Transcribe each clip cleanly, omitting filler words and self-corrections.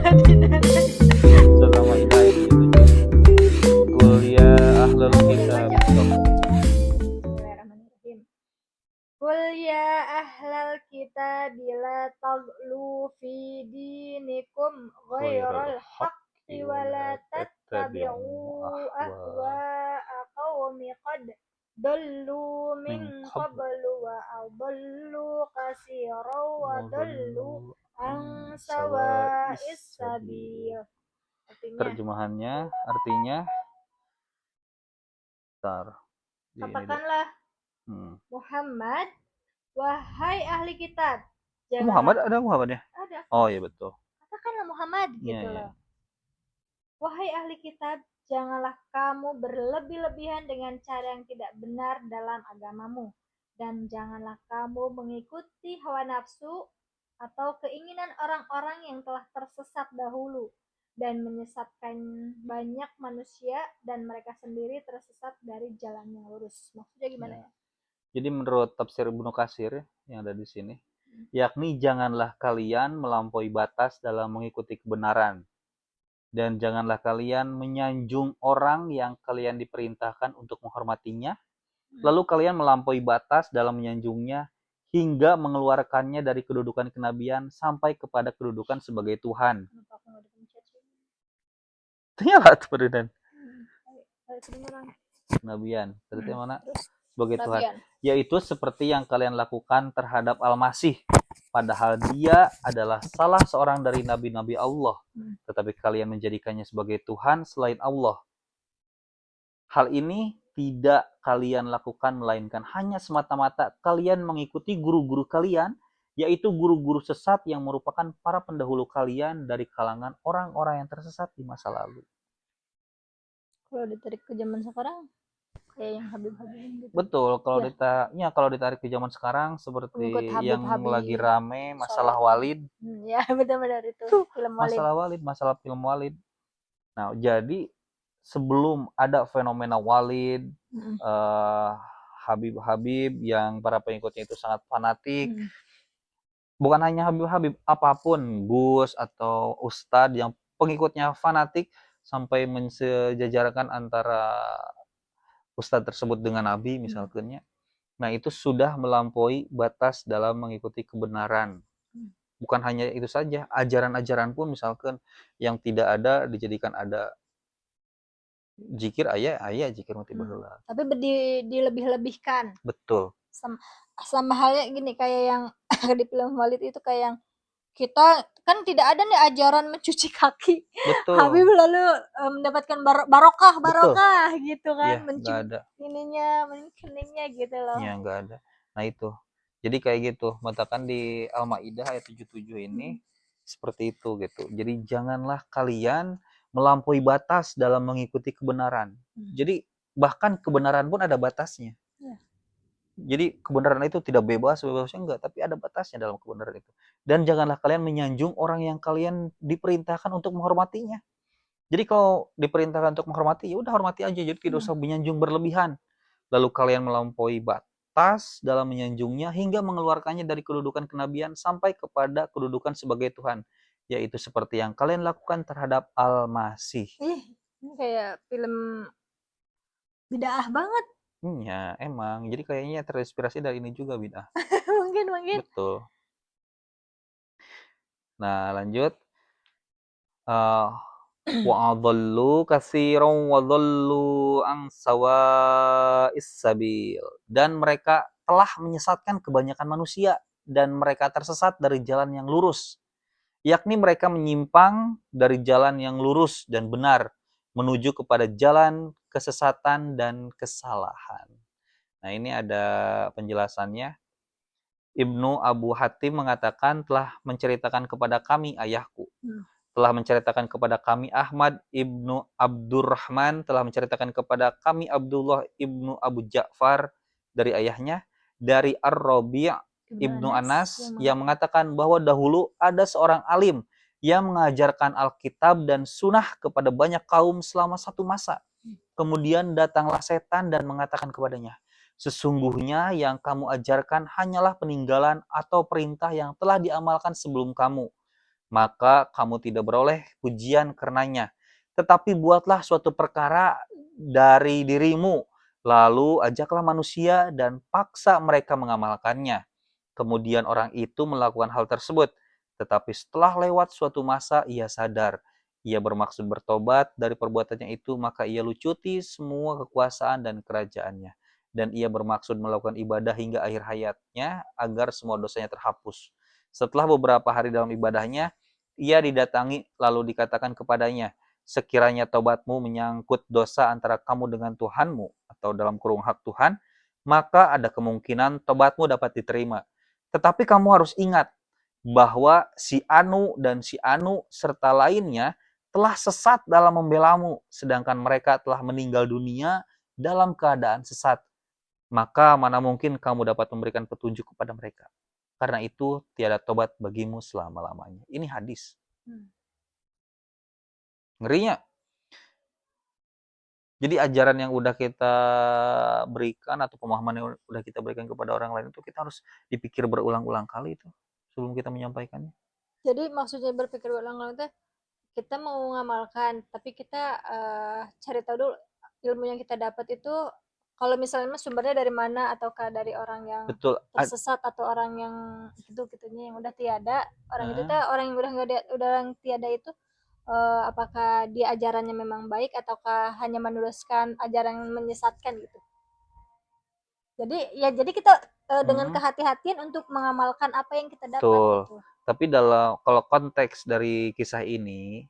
Surat Al-Maidah ayat 77. Qul ya ahlal kitab. Bismillahirrahmanirrahim. Qul ya ahlal kitab la taghlu fi dinikum ghairal haqqi wa la tattabi'u ahwa'a qaumi qad dallu min qablu wa adallu katsiran wa dallu an sawa'is sabil. Terjemahannya artinya Katakanlah Muhammad, wahai ahli kitab, Muhammad ada Muhammadnya? Ada. Oh iya betul. Katakanlah Muhammad gitu loh. Wahai ahli kitab, janganlah kamu berlebih-lebihan dengan cara yang tidak benar dalam agamamu, dan janganlah kamu mengikuti hawa nafsu atau keinginan orang-orang yang telah tersesat dahulu dan menyesatkan banyak manusia, dan mereka sendiri tersesat dari jalan yang lurus. Maksudnya gimana ya? Jadi menurut tafsir Ibnu Katsir yang ada di sini, yakni janganlah kalian melampaui batas dalam mengikuti kebenaran, dan janganlah kalian menyanjung orang yang kalian diperintahkan untuk menghormatinya, lalu kalian melampaui batas dalam menyanjungnya hingga mengeluarkannya dari kedudukan kenabian sampai kepada kedudukan sebagai Tuhan. Ternyata Ferdinand. Kenabian. Berarti mana? Sebagai Tuhan. Yaitu seperti yang kalian lakukan terhadap Al-Masih. Padahal dia adalah salah seorang dari nabi-nabi Allah. Tetapi kalian menjadikannya sebagai Tuhan selain Allah. Hal ini tidak kalian lakukan melainkan hanya semata-mata kalian mengikuti guru-guru kalian, yaitu guru-guru sesat yang merupakan para pendahulu kalian dari kalangan orang-orang yang tersesat di masa lalu. Kalau ditarik ke zaman sekarang kayak yang Habib-Habib gitu. Betul, kalau ditarik ke zaman sekarang seperti yang lagi rame masalah Walid. Ya benar-benar itu film Walid. Masalah film Walid. Nah, jadi sebelum ada fenomena Walid, Habib-Habib yang para pengikutnya itu sangat fanatik, bukan hanya Habib-Habib, apapun Gus atau Ustadz yang pengikutnya fanatik sampai mensejajarkan antara Ustadz tersebut dengan Nabi misalnya. Nah, itu sudah melampaui batas dalam mengikuti kebenaran. Bukan hanya itu saja, ajaran-ajaran pun misalkan yang tidak ada dijadikan ada. Zikir ayah zikir mati baheula. Tapi dilebih-lebihkan. Betul. Sama halnya gini, kayak yang di film Walid itu kayak yang kita kan tidak ada nih ajaran mencuci kaki. Betul. Habib lalu mendapatkan barokah gitu kan, ada. keningnya gitu loh. Iya, enggak ada. Nah itu. Jadi kayak gitu. Matakan di Al-Maidah ayat 77 ini seperti itu gitu. Jadi janganlah kalian melampaui batas dalam mengikuti kebenaran. Jadi bahkan kebenaran pun ada batasnya. Jadi kebenaran itu tidak bebasnya enggak, tapi ada batasnya dalam kebenaran itu. Dan janganlah kalian menyanjung orang yang kalian diperintahkan untuk menghormatinya. Jadi kalau diperintahkan untuk menghormati, ya udah hormati aja, jadi tidak usah menyanjung berlebihan. Lalu kalian melampaui batas dalam menyanjungnya hingga mengeluarkannya dari kedudukan kenabian sampai kepada kedudukan sebagai Tuhan, yaitu seperti yang kalian lakukan terhadap Al-Masih. Ini kayak film bid'ah banget. Ya, emang. Jadi kayaknya terinspirasi dari ini juga bid'ah. mungkin. Betul. Nah, lanjut. Wa adallu katsiran wa dhallu an sawa'is sabil. Dan mereka telah menyesatkan kebanyakan manusia dan mereka tersesat dari jalan yang lurus. Yakni mereka menyimpang dari jalan yang lurus dan benar menuju kepada jalan kesesatan dan kesalahan. Nah, ini ada penjelasannya. Ibnu Abu Hatim mengatakan telah menceritakan kepada kami ayahku. Telah menceritakan kepada kami Ahmad ibnu Abdurrahman, telah menceritakan kepada kami Abdullah ibnu Abu Ja'far dari ayahnya, dari Ar-Rabi' ibnu Anas yang mengatakan bahwa dahulu ada seorang alim yang mengajarkan Alkitab dan Sunnah kepada banyak kaum selama satu masa. Kemudian datanglah setan dan mengatakan kepadanya, sesungguhnya yang kamu ajarkan hanyalah peninggalan atau perintah yang telah diamalkan sebelum kamu. maka kamu tidak beroleh pujian karenanya. Tetapi buatlah suatu perkara dari dirimu, lalu ajaklah manusia dan paksa mereka mengamalkannya. Kemudian orang itu melakukan hal tersebut, tetapi setelah lewat suatu masa ia sadar. Ia bermaksud bertobat dari perbuatannya itu, maka ia lucuti semua kekuasaan dan kerajaannya. Dan ia bermaksud melakukan ibadah hingga akhir hayatnya agar semua dosanya terhapus. Setelah beberapa hari dalam ibadahnya, ia didatangi lalu dikatakan kepadanya, sekiranya tobatmu menyangkut dosa antara kamu dengan Tuhanmu atau dalam kurung hak Tuhan, maka ada kemungkinan tobatmu dapat diterima. Tetapi kamu harus ingat bahwa si Anu dan si Anu serta lainnya telah sesat dalam membelamu, sedangkan mereka telah meninggal dunia dalam keadaan sesat. Maka mana mungkin kamu dapat memberikan petunjuk kepada mereka. Karena itu tiada tobat bagimu selama-lamanya. Ini hadis. Ngerinya. Jadi ajaran yang udah kita berikan atau pemahaman yang udah kita berikan kepada orang lain itu kita harus dipikir berulang-ulang kali itu sebelum kita menyampaikannya. Jadi maksudnya berpikir berulang-ulang itu kita mau mengamalkan, tapi kita cari tahu dulu ilmu yang kita dapat itu kalau misalnya sumbernya dari mana, ataukah dari orang yang Betul. tersesat atau orang yang gitunya yang udah tiada, orang itu teh orang yang udah yang tiada itu apakah dia ajarannya memang baik ataukah hanya meneruskan ajaran yang menyesatkan gitu. Jadi kita dengan kehati-hatian untuk mengamalkan apa yang kita dapat. Betul. Gitu. Tapi kalau konteks dari kisah ini,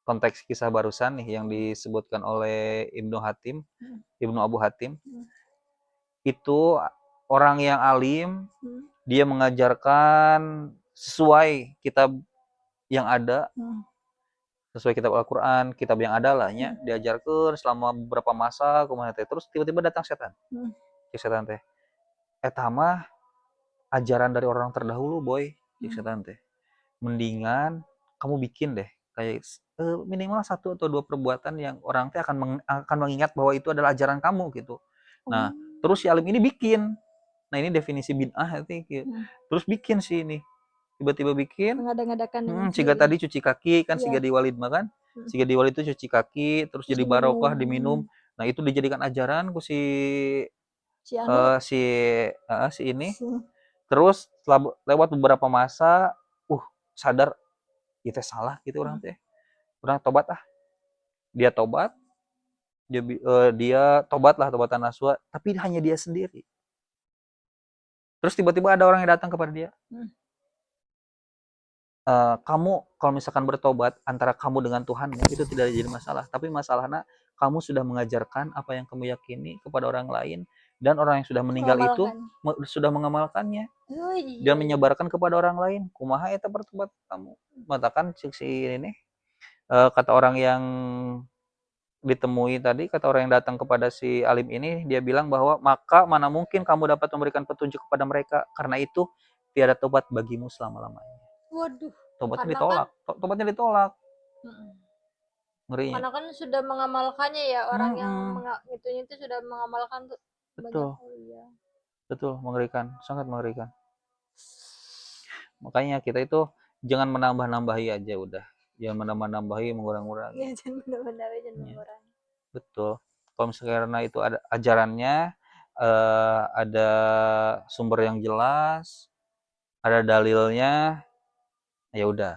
konteks kisah barusan nih yang disebutkan oleh Ibnu Abu Hatim, itu orang yang alim, dia mengajarkan sesuai kitab yang ada, sesuai kitab Al-Quran, kitab yang ada lah nya, diajarkan selama beberapa masa, kemudian terus tiba-tiba datang setan. Setan teh, eta mah ajaran dari orang terdahulu boy, setan teh. Mendingan kamu bikin deh kayak minimal 1 atau 2 perbuatan yang orang teh akan mengingat bahwa itu adalah ajaran kamu gitu. Nah, terus si alim ini bikin. Nah, ini definisi bid'ah nanti. Terus bikin sih ini. Tiba-tiba bikin. Mengadakan Siga tadi cuci kaki kan, siga di walid makan. Siga di walid itu cuci kaki, terus jadi barokah diminum. Nah, itu dijadikan ajaran ku si ini. Terus lewat beberapa masa, sadar itu salah gitu orang teh. Orang tobat dia tobat, dia tobatlah tobatan nasuha, tapi hanya dia sendiri. Terus tiba-tiba ada orang yang datang kepada dia. Kamu kalau misalkan bertobat antara kamu dengan Tuhanmu itu tidak jadi masalah, tapi masalahnya kamu sudah mengajarkan apa yang kamu yakini kepada orang lain, dan orang yang sudah meninggal itu sudah mengamalkannya dan menyebarkan kepada orang lain. Kumaha eta bertobat kamu? Matakan si ini kata orang yang ditemui tadi, kata orang yang datang kepada si alim ini, dia bilang bahwa maka mana mungkin kamu dapat memberikan petunjuk kepada mereka, karena itu tiada tobat bagimu selama-lamanya. Waduh. Tobatnya ditolak. Tobatnya ditolak. Ngerinya. Karena kan sudah mengamalkannya ya, orang yang itu sudah mengamalkan tuh. Betul. Betul, mengerikan, sangat mengerikan. Makanya kita itu jangan menambah-nambahi aja udah. Jangan menambah-nambahi, mengurang-urangi. Ya, jangan menambah-nambahi, jangan mengurangi. Betul. Kalau misalnya itu ada ajarannya, ada sumber yang jelas, ada dalilnya, ya udah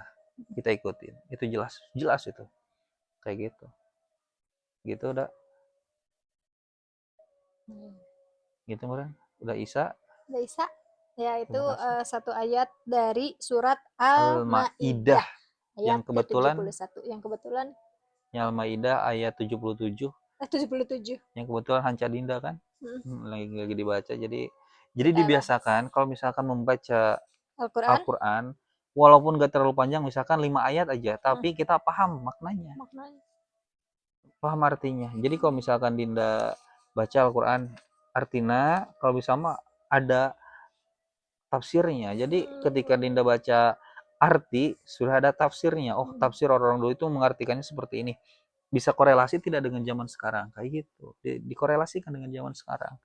kita ikutin. Itu jelas itu. Kayak gitu. Gitu udah. Gitu Muran. Udah Isa. Udah Isa. Ya, itu satu ayat dari surat Al-Maidah. Yang kebetulan 71. Yang kebetulan Al-Maidah ayat 77. 77. Yang kebetulan Hanca Dinda kan? Lagi dibaca. Jadi dibiasakan kalau misalkan membaca Al-Quran, walaupun gak terlalu panjang, misalkan 5 ayat aja, tapi kita paham maknanya. Paham artinya. Jadi kalau misalkan Dinda baca Al-Quran, artinya kalau bisa mah ada tafsirnya. Jadi ketika Dinda baca arti, sudah ada tafsirnya. Oh, tafsir orang dulu itu mengartikannya seperti ini. Bisa korelasi tidak dengan zaman sekarang, kayak gitu. Dikorelasikan dengan zaman sekarang.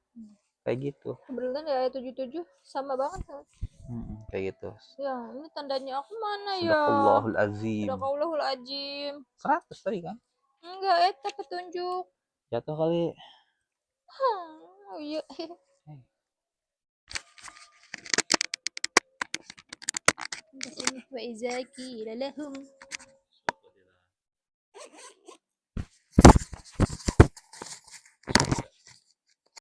kayak gitu. Kebetulan ya 77 sama banget kan. Kayak gitu. Ya, ini tandanya aku mana ya? Sadaqallahul azim. Sadaqallahul azim. 100 tadi kan? Enggak, eta petunjuk. Jatuh kali. Oh iya. Wa izaki lahum